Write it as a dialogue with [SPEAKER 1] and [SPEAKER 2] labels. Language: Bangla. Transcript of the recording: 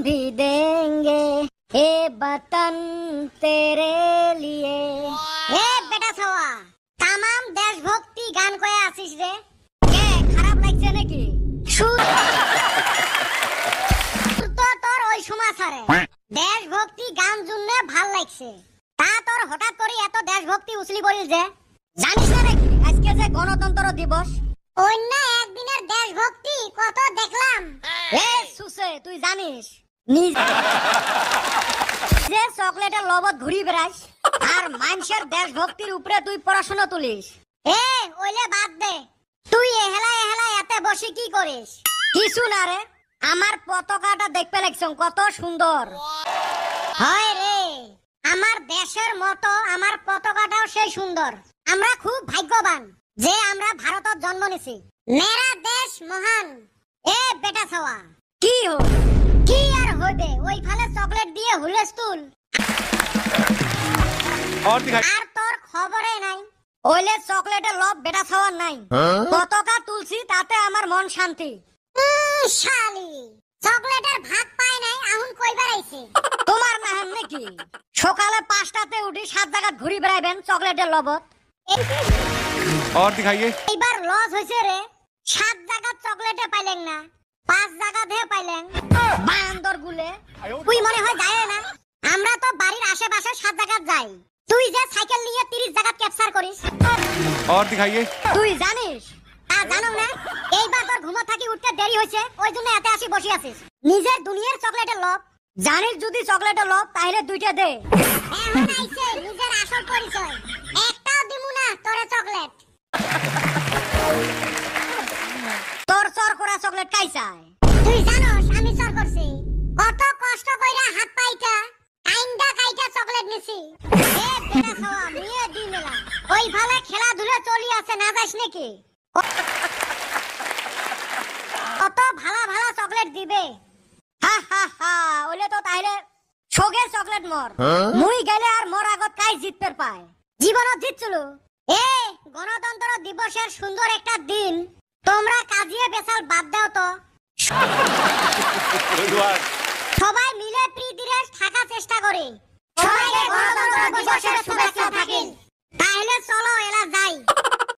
[SPEAKER 1] भी देंगे ए वतन तेरे लिए। এ বেটা ছাওয়া তামাম দেশভক্তি গান কয়ে আসিস রে, কে খারাপ লাগছে নাকি? সুর তো তোর ওই সমাচারে দেশভক্তি গান শুনলে ভাল লাগছে, তা তোর হঠাৎ করে এত দেশভক্তি উছলি পড়িল যে? জানিস না নাকি আজকে যে গণতন্ত্র দিবস? অন্য একদিনের দেশভক্তি কত দেখলাম। এ সুসে তুই জানিস যে চকলেটের লবত ঘুরি বেড়াস আর মানুষের দেশভক্তির উপরে তুই পড়াশোনা তুলিস? এ ওইলে বাদ দে, তুই এহেলা এহেলা এতে বসে কি করিস? কিছু না রে, আমার পতাকাটা দেখতে লাগছ কত সুন্দর। হয় রে, আমার দেশের মতো আমার পতাকাটাও সেই সুন্দর। আমরা খুব ভাগ্যবান যে আমরা ভারতত জন্ম নিছি। মেরা দেশ মহান। এ বেটা ছাওয়া কি হবে? কি আর হবে, ওই ফালে চকলেট দিয়ে হুলস্থুল আর তোর খবরে নাই। ওইলে চকলেটের লোভ বেটা ছাওয়ার নাই, পতাকা তুলছি তাতে আমার মন শান্তি। শালি চকলেটের ভাগ পায় নাই, আহুন কই বেড়াইছে? তোমার নাহান নাকি সকালে 5টাতে উঠি 7 জায়গা ঘুরি বেড়াইবেন চকলেটের লবত?
[SPEAKER 2] और दिखाइए।
[SPEAKER 1] এইবার লস হইছে রে, 7 জায়গা চকলেটে পাইলেন না, 5 জায়গা ধে পাইলেন। বান্দর গুলে তুই মনে হয় যায় না? আমরা তো বাড়ির আশেপাশে 7 জায়গা যাই, তুই যে সাইকেল নিয়ে 30 জায়গা ক্যাপচার করিস।
[SPEAKER 2] और दिखाइए।
[SPEAKER 1] তুই জানিস? জানো না, এইবার তোর ঘুমো থাকি উঠতে দেরি হইছে, ওই জন্য এতে আসি বসে আছিস। নিজের দুনিয়ার চকলেটের লোভ। জানিস যদি চকলেটের লোভ তাহলে 2টা দে। এখন আইছে নিজের আসল পরিচয়, একটাও দিমু না তোরে চকলেট। তোর চর করা চকলেট কাই চায়? তুই জানোস আমি চর করছি? কত কষ্ট কইরা হাত পাইটা কাইন্দা কাইটা চকলেট নিছি। এ বেটা ছাওয়া মিয়ে দিমেলা ওই ভালে খেলাধুলা চলি আছে, না যাস নাকি? কত ভালা ভালা চকলেট দিবে। হা হা হা, ওলে তো তাইলে সগের চকলেট মর। মুই গেলে আর মোর আগত কাই জিততে পায়? জীবনত জিতছিল। এ গণতন্ত্র দিবসের সুন্দর একটা দিন, তোমরা কাজিয়ে বেসাল বাদ দাও তো, সবাই মিলে প্রীতিরে থাকার চেষ্টা করি। সবাইকে গণতন্ত্র দিবসের শুভেচ্ছা থাকিল। তাহলে চলো এলা যাই।